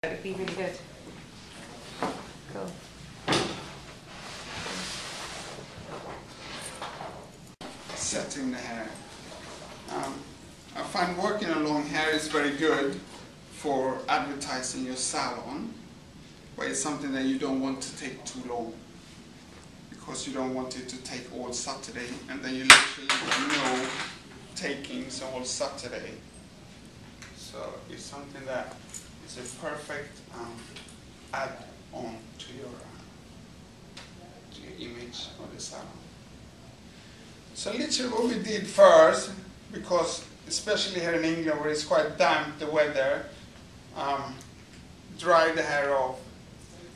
It'd be really good. Cool. Setting the hair. I find working on long hair is very good for advertising your salon, but it's something that you don't want to take too long, because you don't want it to take all Saturday, and then you literally know takings all Saturday. So it's something that is a perfect add-on to your image of the salon. So literally what we did first, because especially here in England where it's quite damp, the weather, dry the hair off.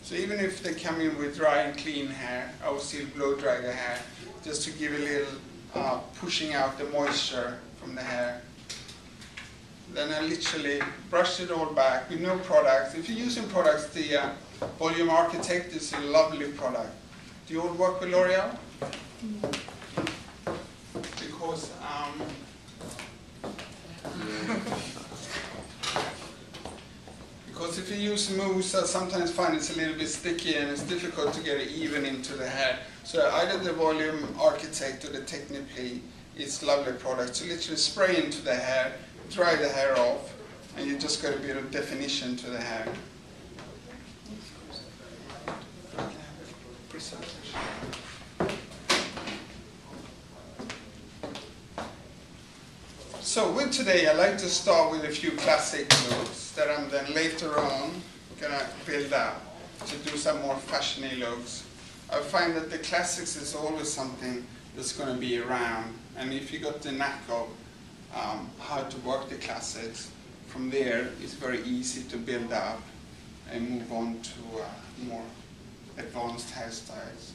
So even if they come in with dry and clean hair, I will still blow dry the hair, just to give a little pushing out the moisture from the hair. Then I literally brushed it all back with no products. If you're using products, the Volume Architect is a lovely product. Do you all work with L'Oreal? Because because if you use mousse, I sometimes find it's a little bit sticky and it's difficult to get it even into the hair. So either the Volume Architect or the Technically is lovely product. So literally spray into the hair, dry the hair off, and you just got a bit of definition to the hair. So with today, I like to start with a few classic looks that I'm then later on gonna build up to do some more fashiony looks. I find that the classics is always something that's gonna be around, and if you got the knack of how to work the classics, from there it's very easy to build up and move on to more advanced hairstyles.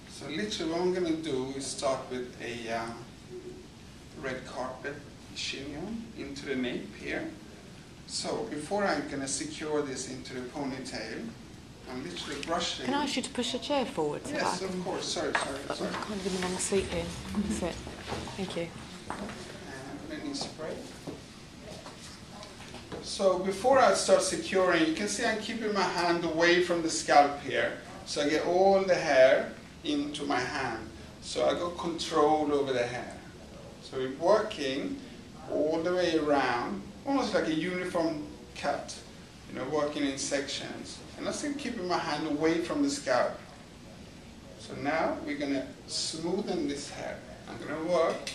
So literally what I'm going to do is start with a red carpet chignon into the nape here. So before I'm going to secure this into the ponytail, I'm literally brushing. Can I ask you to push the chair forward? So yes, of course. Sorry. I'm kind of in the wrong seat here. That's it. Thank you. Spray. So before I start securing, you can see I'm keeping my hand away from the scalp here, so I get all the hair into my hand. So I got control over the hair. So we're working all the way around, almost like a uniform cut, working in sections. And I'm still keeping my hand away from the scalp. So now we're going to smoothen this hair. I'm going to work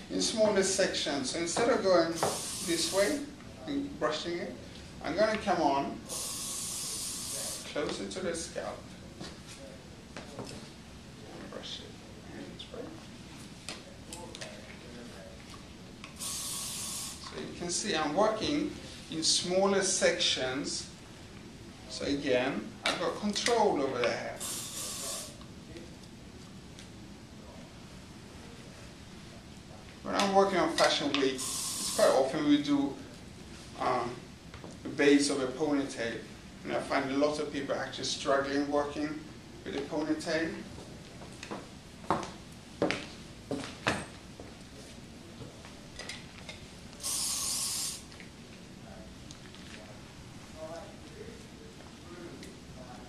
in smaller sections. So instead of going this way and brushing it, I'm going to come on closer to the scalp. And brush it and spray. So you can see I'm working in smaller sections. So again, I've got control over the hair. When I'm working on Fashion Week, it's quite often we do the base of a ponytail, and I find a lot of people actually struggling working with a ponytail.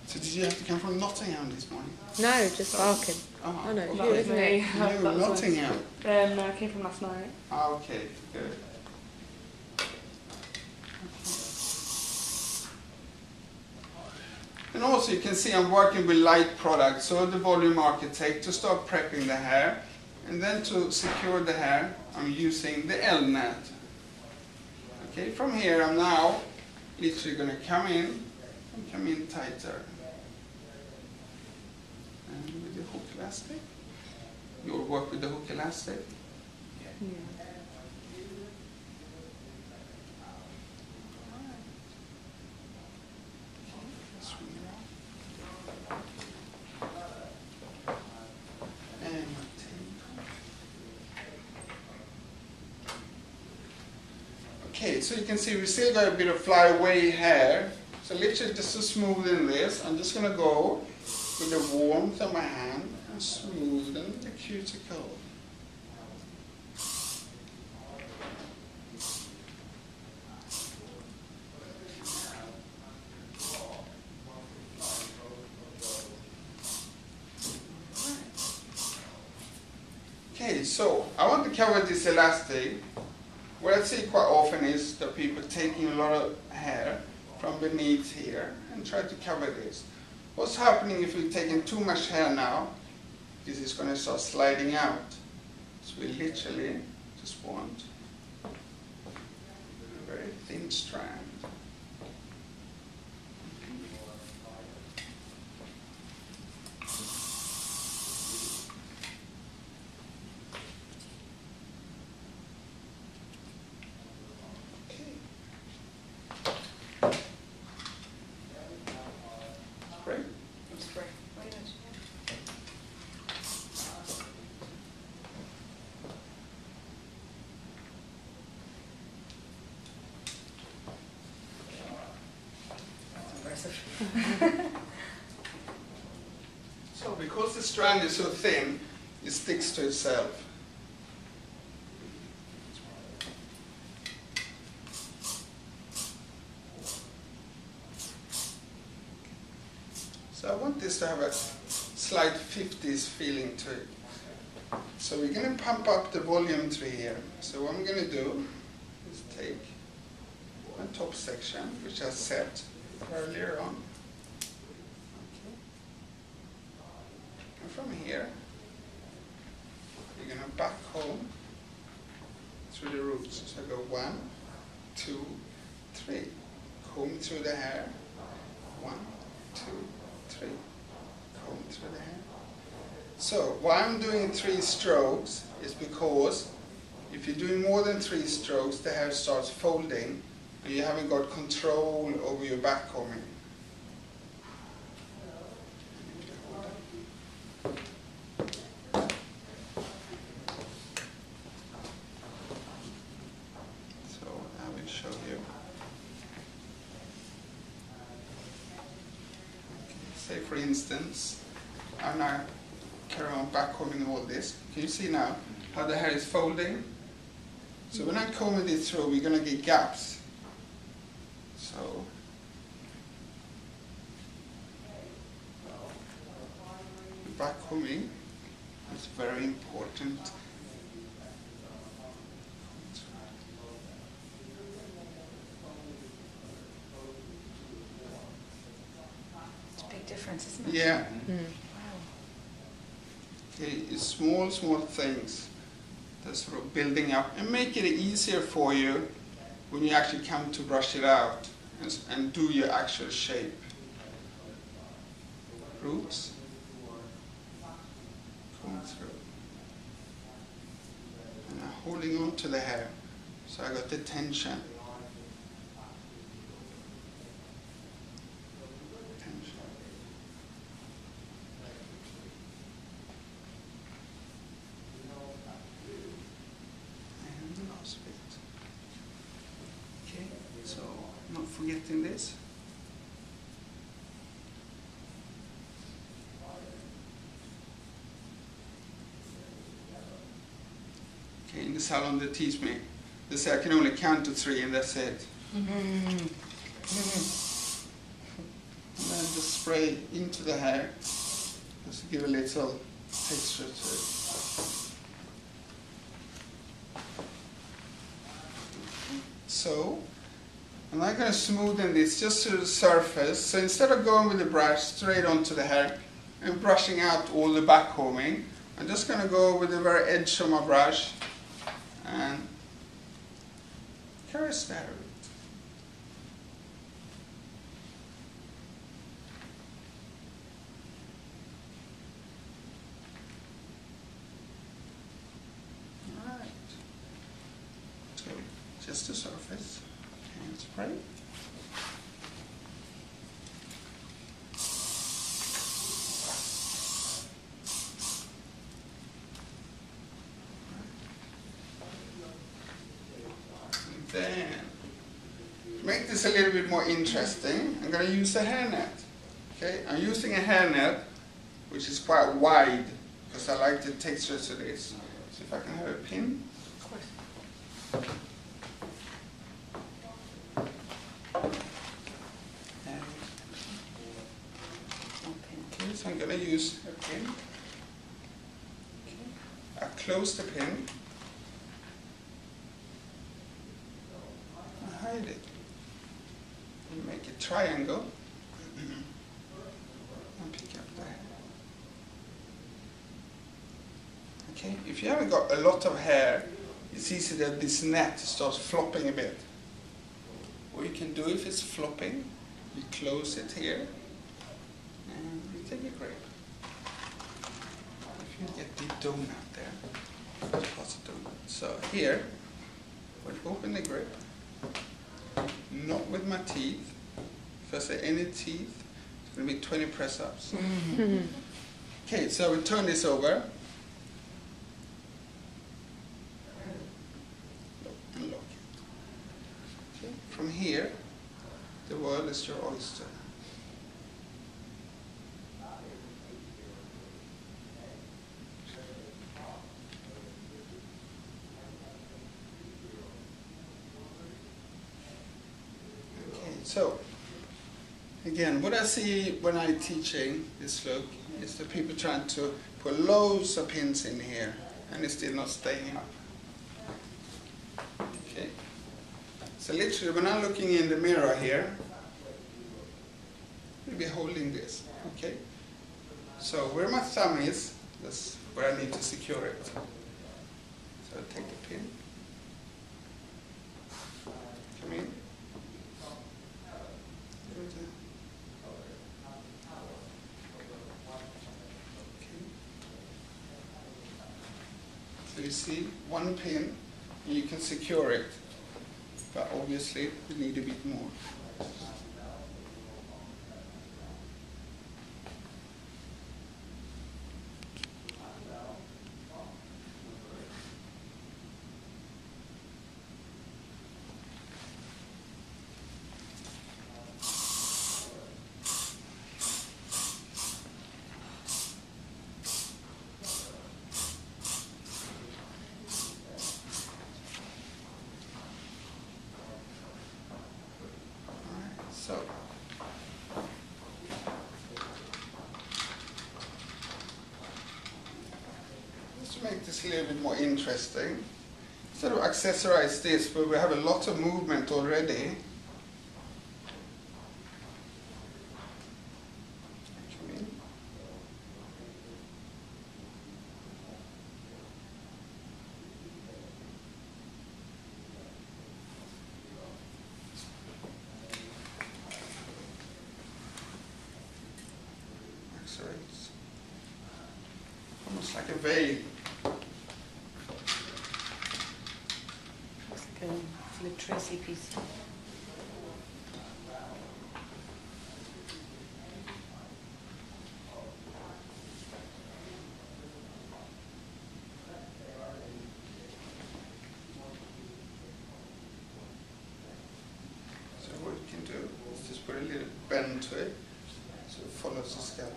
So did you have to come from Nottingham this morning? No, just barking. Oh, no, that was me. No, Nottingham. No, I came from last night. Ah, okay, good. And also you can see I'm working with light products, so the Volume Architect to start prepping the hair, and then to secure the hair I'm using the L-net. Okay, from here I'm now literally going to come in tighter. And with the hook elastic. You'll work with the hook elastic. Yeah. Okay, so you can see we still got a bit of flyaway hair. So literally just to smoothen this, I'm just going to go with the warmth of my hand and smoothen the cuticle. Okay, so I want to cover this elastic. What I see quite often is that people taking a lot of hair from beneath here and try to cover this. What's happening if we're taking too much hair now? This is going to start sliding out. So we literally just want a very thin strand. So because the strand is so thin, it sticks to itself. So I want this to have a slight 50s feeling to it. So we're going to pump up the volume through here. So what I'm going to do is take one top section, which I set earlier on. Okay. And from here, you're going to back home through the roots. So I go 1, 2, 3. Comb through the hair. 1, 2, 3. Comb through the hair. So why I'm doing 3 strokes is because if you're doing more than 3 strokes, the hair starts folding and you haven't got control over your back combing. So I will show you. Okay, say for instance, I'm now carry on back combing all this. Can you see now how the hair is folding? So when I'm combing this through, we're going to get gaps. So back combing is very important. It's a big difference, isn't it? Yeah. Mm. Okay, it's small things that's sort of building up and make it easier for you when you actually come to brush it out and do your actual shape. Roots, comb through, and I'm holding on to the hair, so I got the tension. And the last bit. Okay, so not forgetting this. Okay, in the salon they teach me, they say I can only count to 3 and that's it. And then just spray into the hair, just to give a little texture to it. So, I'm not going to smoothen this just to the surface. So instead of going with the brush straight onto the hair and brushing out all the back combing, I'm just going to go with the very edge of my brush and caress the hair. Alright. So just the surface and spray. Then, to make this a little bit more interesting, I'm going to use a hairnet. Okay, I'm using a hairnet which is quite wide because I like the texture to this. So if I can have a pin. Of course. Okay, so I'm going to use a pin. Okay. I close the pin and hide it. You make a triangle and pick up there. Okay, if you haven't got a lot of hair, it's easy that this net starts flopping a bit. What you can do if it's flopping, you close it here and you take a grip. If you get the donut there, pass a donut. So here, when you open the grip, not with my teeth. If I say any teeth, it's going to be 20 press-ups. Okay, so we turn this over. And lock it. Okay. From here, the world is your oyster. So, again, what I see when I'm teaching this look is the people trying to put loads of pins in here and it's still not staying up. Okay. So literally, when I'm looking in the mirror here, I'll be holding this. Okay. So where my thumb is, that's where I need to secure it. So I take the pin, come in. So you see one pin, and you can secure it, but obviously you need a bit more. So, just to make this a little bit more interesting, instead of accessorize this, where we have a lot of movement already, come in. It's almost like a veil. Looks like a little Tracy piece. So what you can do is just put a little bend to it so it follows the scalp.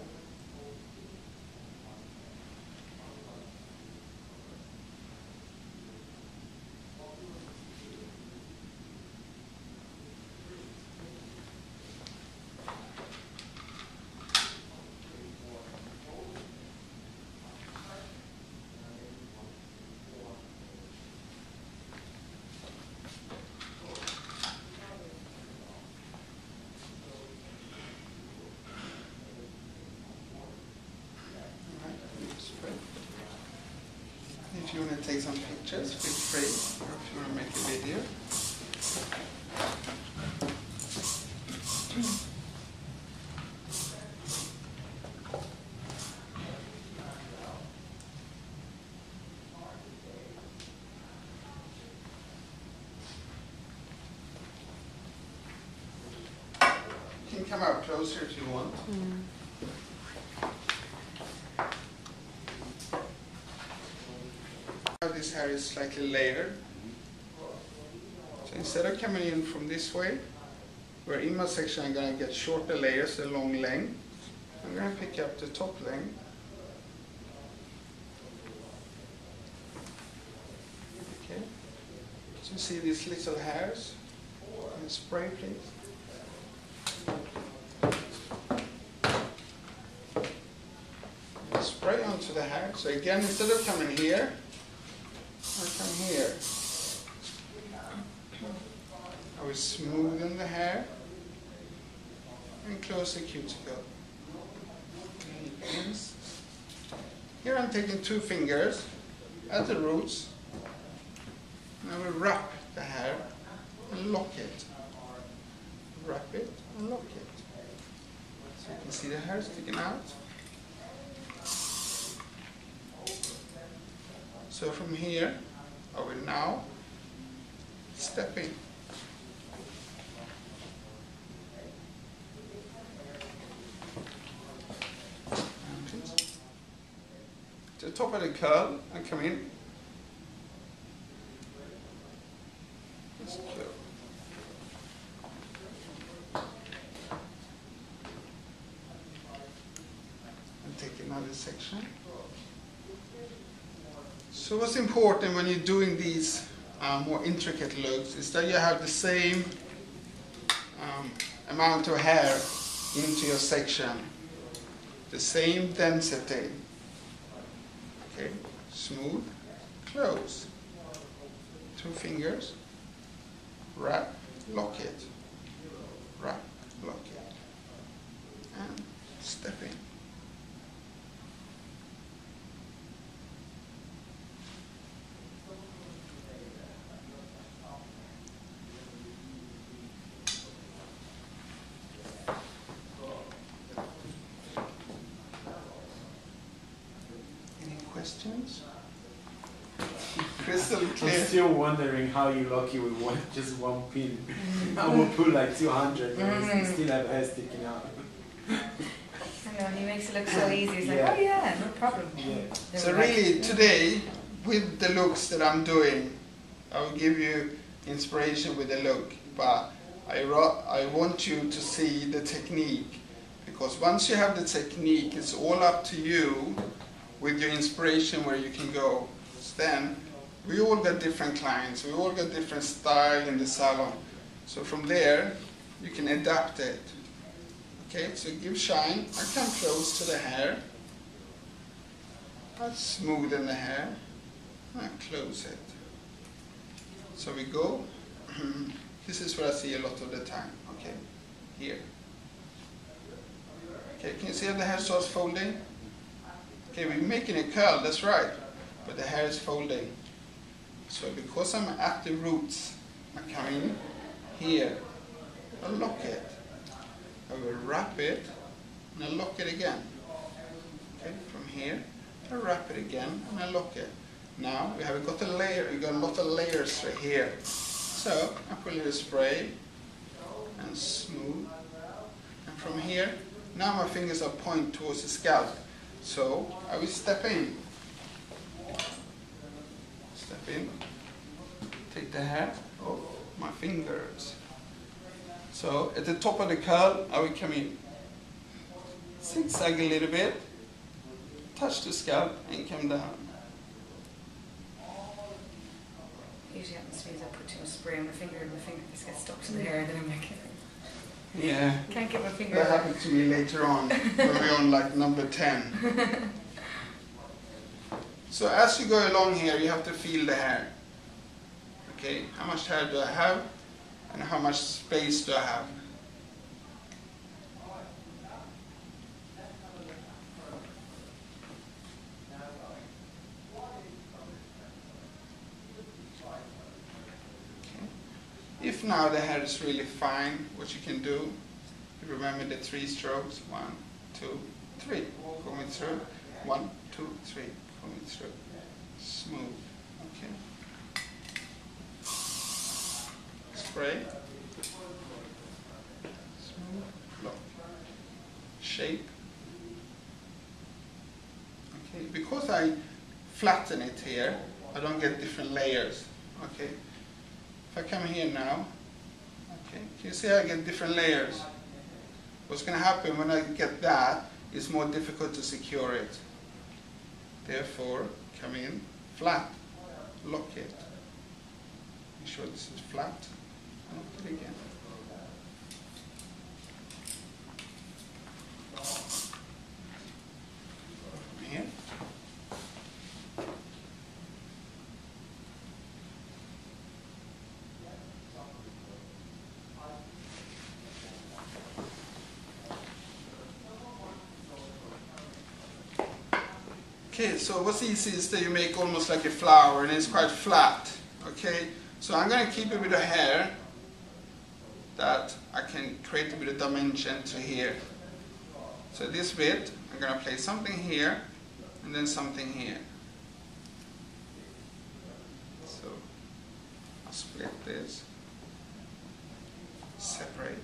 If you want to take some pictures, feel free, or if you want to make a video. You can come out closer if you want. This hair is slightly layered. So instead of coming in from this way, where in my section I'm going to get shorter layers, a long length, I'm going to pick up the top length. Okay. So you see these little hairs? And spray, please. And spray onto the hair. So again, instead of coming here, I come here. I will smoothen the hair and close the cuticle. Here I'm taking 2 fingers at the roots, and I will wrap the hair and lock it. Wrap it and lock it. So you can see the hair sticking out. So from here, I will now step in. To the top of the curl, I come in. Just curl. And take another section. So what's important when you're doing these more intricate looks is that you have the same amount of hair into your section, the same density. Okay, smooth, close. 2 fingers, wrap, lock it. Wrap, lock it. And step in. Questions? Crystal clear. I'm still wondering how you lock it with just 1 pin. I will put like 200 and still have hair sticking out. I know, he makes it look so easy. He's like, oh yeah, no problem. Yeah. So really today, with the looks that I'm doing, I will give you inspiration with the look, but I want you to see the technique, because once you have the technique, it's all up to you with your inspiration where you can go. So then, we all got different clients, we all got different style in the salon. So from there, you can adapt it. Okay, so give shine. I come close to the hair. I smoothen the hair. I close it. So we go. This is what I see a lot of the time. Okay, here. Okay, can you see how the hair starts folding? Okay, we're making a curl, that's right, but the hair is folding. So because I'm at the roots, I come in here, I lock it. I will wrap it, and I lock it again. Okay, from here, I wrap it again, and I lock it. Now we have got a layer, we got a lot of layers right here. So I put a little spray and smooth. And from here, now my fingers are pointed towards the scalp. So I will step in. Step in. Take the hair off my fingers. So at the top of the curl, I will come in. Zigzag a little bit. Touch the scalp and come down. Usually happens to me is I put too much spray on my finger and my finger just gets stuck to the hair, and then I'm like, Yeah. can't get my finger That out. happened to me later on, when we're on like number 10. So as you go along here, you have to feel the hair. Okay, how much hair do I have? And how much space do I have? If now the hair is really fine, what you can do, remember the 3 strokes, 1, 2, 3, coming through, 1, 2, 3, coming through, smooth, okay. Spray, smooth, lock, shape, okay. Because I flatten it here, I don't get different layers, okay. If I come here now, okay, can you see I get different layers? What's going to happen when I get that is more difficult to secure it. Therefore, come in, flat, lock it. Make sure this is flat, lock it again. From here. Okay, so what's easy is that you make almost like a flower and it's quite flat. Okay, so I'm going to keep a bit of hair that I can create a bit of dimension to here. So this bit, I'm going to place something here and then something here. So I'll split this, separate.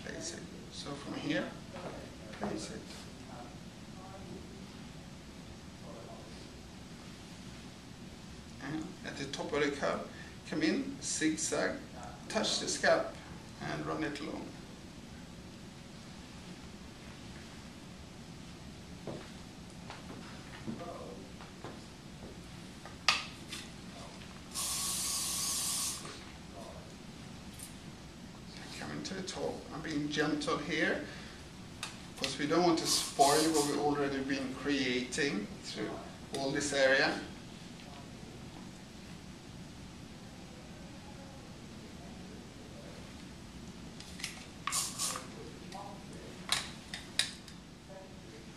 Place it. So from here, place it. And at the top of the curve, come in, zigzag, touch the scalp and run it along. Coming to the top, I'm being gentle here because we don't want to spoil what we've already been creating through all this area.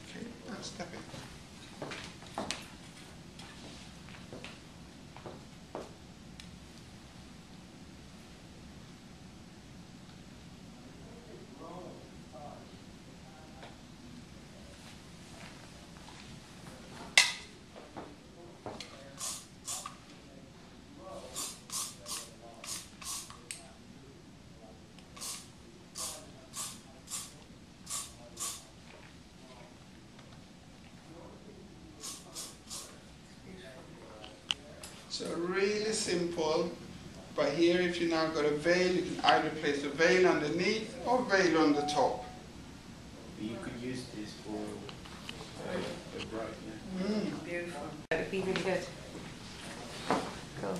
Okay, now step in. So really simple, but here if you now got a veil, you can either place a veil underneath or veil on the top. You could use this for a bride, yeah. Beautiful. It would be really good. Cool.